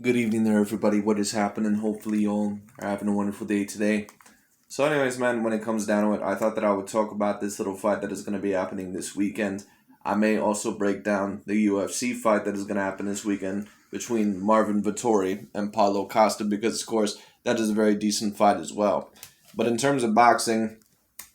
Good evening there, everybody. What is happening? Hopefully, you all are having a wonderful day today. So, anyways, man, when it comes down to it, I thought that I would talk about this little fight that is going to be happening this weekend. I may also break down the UFC fight that is going to happen this weekend between Marvin Vettori and Paulo Costa because, of course, that is a very decent fight as well. But in terms of boxing,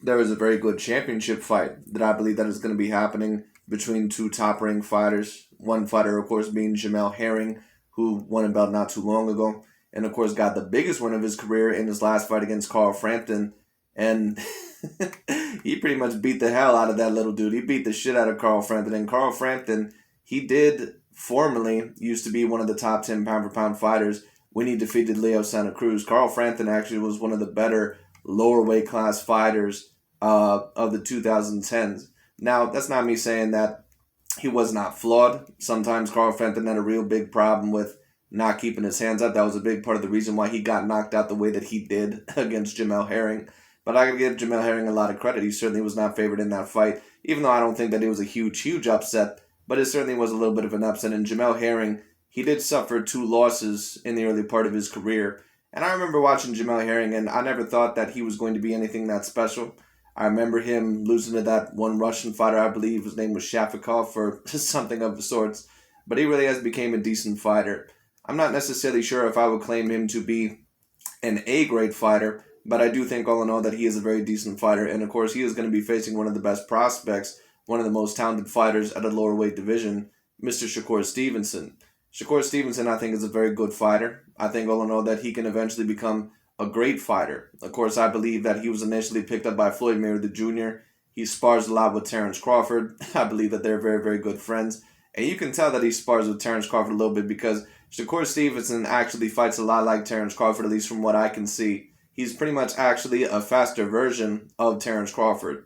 there is a very good championship fight that I believe that is going to be happening between two top-ranked fighters. One fighter, of course, being Jamel Herring, who won a belt not too long ago, and of course got the biggest win of his career in his last fight against Carl Frampton, and he pretty much beat the hell out of that little dude. He beat the shit out of Carl Frampton, and Carl Frampton, he did formerly used to be one of the top 10 pound for pound fighters when he defeated Leo Santa Cruz. Carl Frampton actually was one of the better lower weight class fighters of the 2010s. Now, that's not me saying that he was not flawed. Sometimes Carl Frampton had a real big problem with not keeping his hands up. That was a big part of the reason why he got knocked out the way that he did against Jamel Herring. But I gotta give Jamel Herring a lot of credit. He certainly was not favored in that fight, even though I don't think that it was a huge upset. But it certainly was a little bit of an upset. And Jamel Herring, he did suffer two losses in the early part of his career. And I remember watching Jamel Herring, and I never thought that he was going to be anything that special. I remember him losing to that one Russian fighter, I believe his name was Shafikov or something of the sorts. But he really has become a decent fighter. I'm not necessarily sure if I would claim him to be an A-grade fighter, but I do think all in all that he is a very decent fighter. And of course, he is going to be facing one of the best prospects, one of the most talented fighters at a lower weight division, Mr. Shakur Stevenson. Shakur Stevenson, I think, is a very good fighter. I think all in all that he can eventually become a great fighter. Of course, I believe that he was initially picked up by Floyd Mayweather Jr. He spars a lot with Terrence Crawford. I believe that they're very good friends. And you can tell that he spars with Terrence Crawford a little bit because Shakur Stevenson actually fights a lot like Terrence Crawford, at least from what I can see. He's pretty much actually a faster version of Terrence Crawford.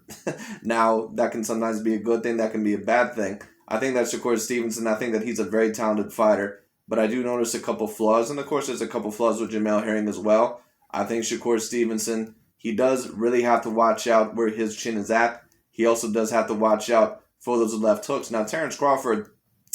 Now, that can sometimes be a good thing, that can be a bad thing. I think that Shakur Stevenson, I think that he's a very talented fighter, but I do notice a couple flaws, and of course there's a couple flaws with Jamel Herring as well. I think Shakur Stevenson, he does really have to watch out where his chin is at. He also does have to watch out for those left hooks. Now, Terrence Crawford,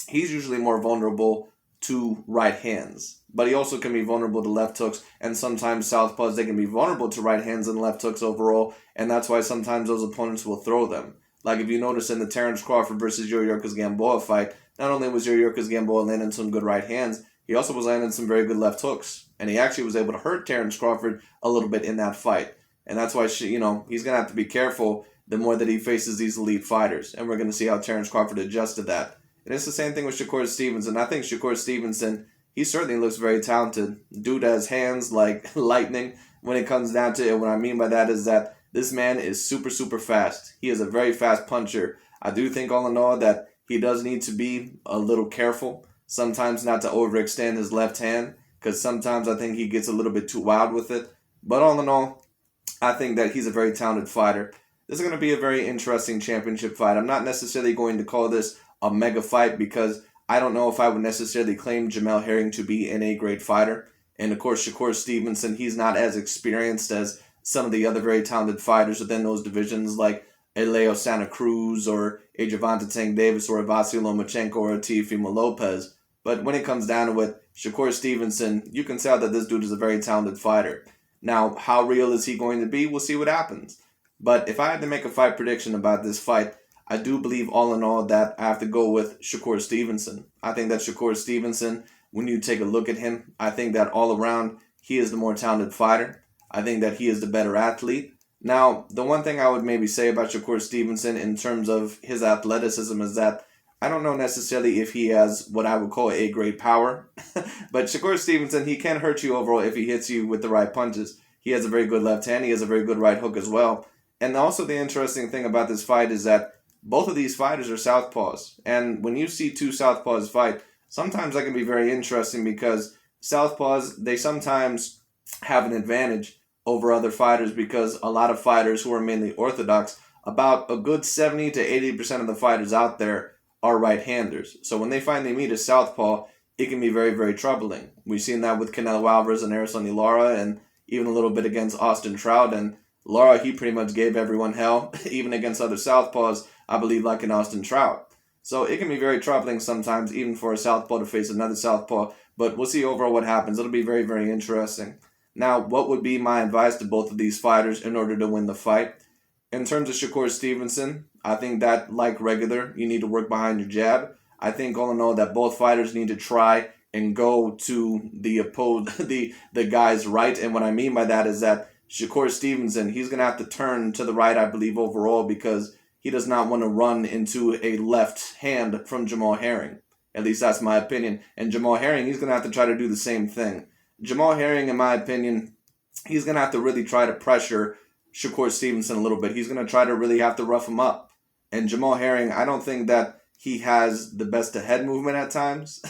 he's usually more vulnerable to right hands, but he also can be vulnerable to left hooks, and sometimes southpaws, they can be vulnerable to right hands and left hooks overall, and that's why sometimes those opponents will throw them. Like if you notice in the Terrence Crawford versus Yuriorkis Gamboa fight, not only was Yuriorkis Gamboa landing some good right hands, he also was landing some very good left hooks, and he actually was able to hurt Terrence Crawford a little bit in that fight, and that's why he's gonna have to be careful the more that he faces these elite fighters, and we're gonna see how Terrence Crawford adjusts to that. And it's the same thing with Shakur Stevenson. I think Shakur Stevenson, he certainly looks very talented. Dude has hands like lightning when it comes down to it. What I mean by that is that this man is super fast. He is a very fast puncher. I do think all in all that he does need to be a little careful. Sometimes not to overextend his left hand, because sometimes I think he gets a little bit too wild with it. But all in all, I think that he's a very talented fighter. This is going to be a very interesting championship fight. I'm not necessarily going to call this a mega fight because I don't know if I would necessarily claim Jamel Herring to be an A-grade fighter. And of course, Shakur Stevenson, he's not as experienced as some of the other very talented fighters within those divisions like a Leo Santa Cruz or a Gervonta Tank Davis or a Vasyl Lomachenko or a Teofimo Lopez. But when it comes down to it, Shakur Stevenson, you can tell that this dude is a very talented fighter. Now, how real is he going to be? We'll see what happens. But if I had to make a fight prediction about this fight, I do believe all in all that I have to go with Shakur Stevenson. I think that Shakur Stevenson, when you take a look at him, I think that all around he is the more talented fighter. I think that he is the better athlete. Now, the one thing I would maybe say about Shakur Stevenson in terms of his athleticism is that I don't know necessarily if he has what I would call A-grade power. But Shakur Stevenson, he can hurt you overall if he hits you with the right punches. He has a very good left hand. He has a very good right hook as well. And also the interesting thing about this fight is that both of these fighters are southpaws. And when you see two southpaws fight, sometimes that can be very interesting because southpaws, they sometimes have an advantage over other fighters because a lot of fighters who are mainly orthodox, about a good 70 to 80% of the fighters out there are right-handers. So when they finally meet a southpaw, it can be very troubling. We've seen that with Canelo Alvarez and Erislandy Lara and even a little bit against Austin Trout. And Lara, he pretty much gave everyone hell, even against other southpaws, I believe, like in Austin Trout. So it can be very troubling sometimes, even for a southpaw to face another southpaw. But we'll see overall what happens. It'll be very, very interesting. Now, what would be my advice to both of these fighters in order to win the fight? In terms of Shakur Stevenson, I think that, like regular, you need to work behind your jab. I think all in all that both fighters need to try and go to the guy's right. And what I mean by that is that Shakur Stevenson, he's gonna have to turn to the right, I believe, overall, because he does not want to run into a left hand from Jamel Herring. At least that's my opinion. And Jamel Herring, he's gonna have to try to do the same thing. Jamel Herring, in my opinion, he's gonna have to really try to pressure Shakur Stevenson a little bit. He's going to try to really have to rough him up. And Jamel Herring, I don't think that he has the best head movement at times.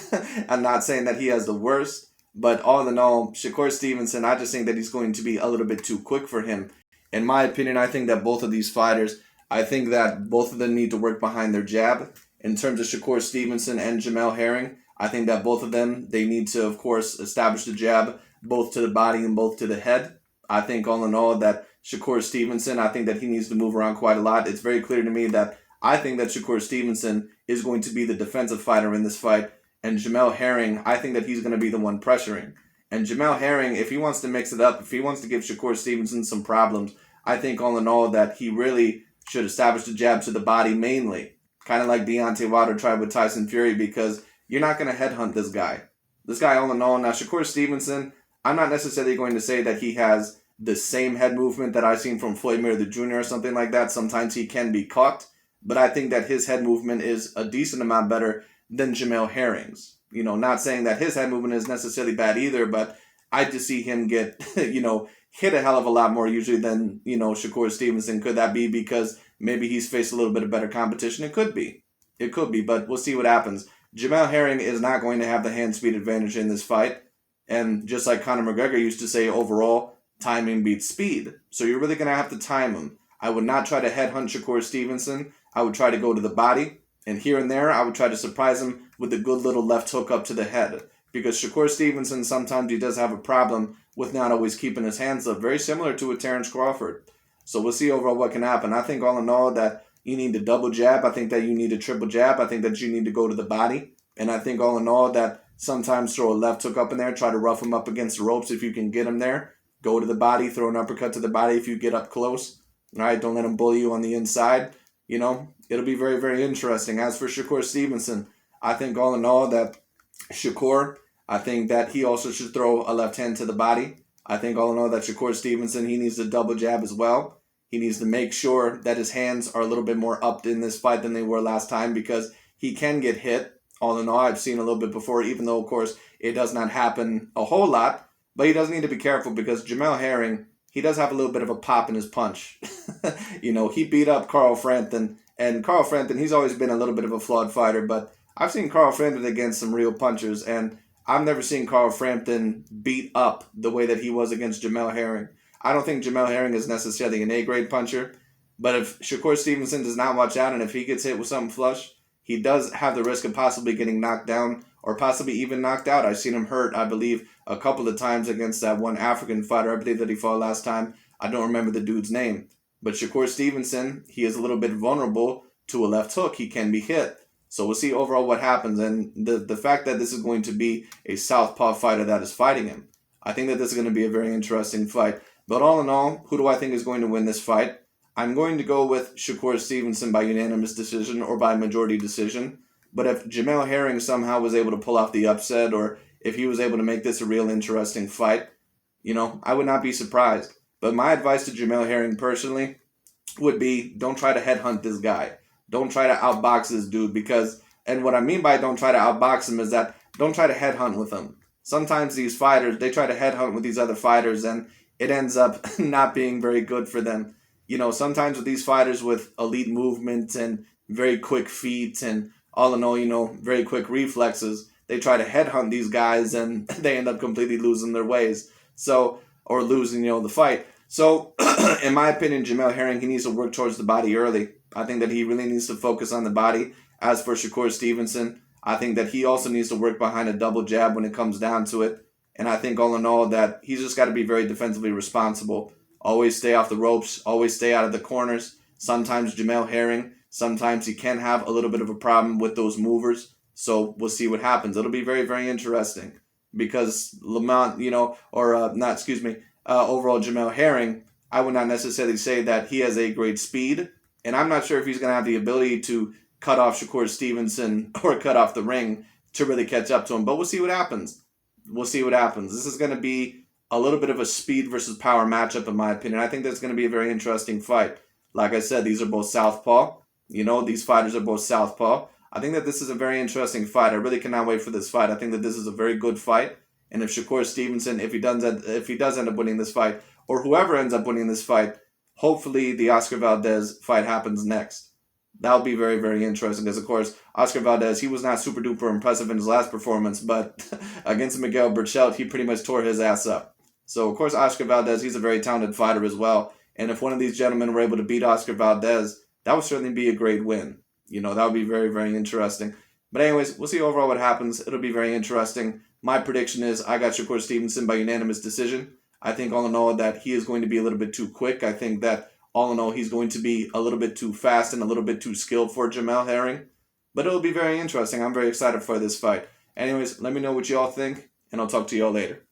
I'm not saying that he has the worst, but all in all, Shakur Stevenson, I just think that he's going to be a little bit too quick for him. In my opinion, I think that both of these fighters, I think that both of them need to work behind their jab. In terms of Shakur Stevenson and Jamel Herring, I think that both of them, they need to, of course, establish the jab both to the body and both to the head. I think all in all that Shakur Stevenson, I think that he needs to move around quite a lot. It's very clear to me that I think that Shakur Stevenson is going to be the defensive fighter in this fight. And Jamel Herring, I think that he's going to be the one pressuring. And Jamel Herring, if he wants to mix it up, if he wants to give Shakur Stevenson some problems, I think all in all that he really should establish the jab to the body mainly. Kind of like Deontay Wilder tried with Tyson Fury, because you're not going to headhunt this guy. This guy all in all. Now, Shakur Stevenson, I'm not necessarily going to say that he has the same head movement that I've seen from Floyd Mayweather Jr. or something like that. Sometimes he can be caught, but I think that his head movement is a decent amount better than Jamel Herring's. Not saying that his head movement is necessarily bad either, but I just see him get, hit a hell of a lot more usually than, Shakur Stevenson. Could that be because maybe he's faced a little bit of better competition? It could be. It could be, but we'll see what happens. Jamel Herring is not going to have the hand speed advantage in this fight. And just like Conor McGregor used to say, overall, timing beats speed. So you're really going to have to time him. I would not try to headhunt Shakur Stevenson. I would try to go to the body. And here and there, I would try to surprise him with a good little left hook up to the head. Because Shakur Stevenson, sometimes he does have a problem with not always keeping his hands up. Very similar to a Terrence Crawford. So we'll see overall what can happen. I think all in all that you need to double jab. I think that you need a triple jab. I think that you need to go to the body. And I think all in all that sometimes throw a left hook up in there. Try to rough him up against the ropes if you can get him there. Go to the body, throw an uppercut to the body if you get up close. All right, don't let him bully you on the inside. It'll be very, very interesting. As for Shakur Stevenson, I think all in all that Shakur, I think that he also should throw a left hand to the body. I think all in all that Shakur Stevenson, he needs to double jab as well. He needs to make sure that his hands are a little bit more up in this fight than they were last time, because he can get hit. All in all, I've seen a little bit before, even though, of course, it does not happen a whole lot. But he does need to be careful, because Jamel Herring, he does have a little bit of a pop in his punch. He beat up Carl Frampton. And Carl Frampton, he's always been a little bit of a flawed fighter. But I've seen Carl Frampton against some real punchers. And I've never seen Carl Frampton beat up the way that he was against Jamel Herring. I don't think Jamel Herring is necessarily an A-grade puncher. But if Shakur Stevenson does not watch out, and if he gets hit with something flush, he does have the risk of possibly getting knocked down or possibly even knocked out. I've seen him hurt, I believe, a couple of times against that one African fighter, I believe, that he fought last time. I don't remember the dude's name. But Shakur Stevenson, he is a little bit vulnerable to a left hook. He can be hit. So we'll see overall what happens. And the fact that this is going to be a southpaw fighter that is fighting him, I think that this is going to be a very interesting fight. But all in all, who do I think is going to win this fight? I'm going to go with Shakur Stevenson by unanimous decision or by majority decision. But if Jamel Herring somehow was able to pull off the upset, or if he was able to make this a real interesting fight, I would not be surprised. But my advice to Jamel Herring personally would be, don't try to headhunt this guy. Don't try to outbox this dude, because, and what I mean by don't try to outbox him is that don't try to headhunt with him. Sometimes these fighters, they try to headhunt with these other fighters, and it ends up not being very good for them. Sometimes with these fighters with elite movement and very quick feet and all in all, very quick reflexes, they try to headhunt these guys and they end up completely losing their ways. Or losing, the fight. So, in my opinion, Jamel Herring, he needs to work towards the body early. I think that he really needs to focus on the body. As for Shakur Stevenson, I think that he also needs to work behind a double jab when it comes down to it. And I think all in all that he's just got to be very defensively responsible. Always stay off the ropes. Always stay out of the corners. Sometimes Jamel Herring, Sometimes he can have a little bit of a problem with those movers. So we'll see what happens. It'll be very, very interesting because Lamont, not, excuse me, overall Jamel Herring, I would not necessarily say that he has a great speed. And I'm not sure if he's going to have the ability to cut off Shakur Stevenson or cut off the ring to really catch up to him. But we'll see what happens. We'll see what happens. This is going to be a little bit of a speed versus power matchup, in my opinion. I think that's going to be a very interesting fight. Like I said, these are both southpaw. These fighters are both southpaw. I think that this is a very interesting fight. I really cannot wait for this fight. I think that this is a very good fight. And if Shakur Stevenson, if he does end up winning this fight, or whoever ends up winning this fight, hopefully the Oscar Valdez fight happens next. That would be very, very interesting because, of course, Oscar Valdez, he was not super duper impressive in his last performance, but against Miguel Berchelt, he pretty much tore his ass up. So, of course, Oscar Valdez, he's a very talented fighter as well. And if one of these gentlemen were able to beat Oscar Valdez, that would certainly be a great win. That would be very, very interesting. But anyways, we'll see overall what happens. It'll be very interesting. My prediction is I got Shakur Stevenson by unanimous decision. I think all in all that he is going to be a little bit too quick. I think that all in all he's going to be a little bit too fast and a little bit too skilled for Jamel Herring. But it'll be very interesting. I'm very excited for this fight. Anyways, let me know what y'all think, and I'll talk to y'all later.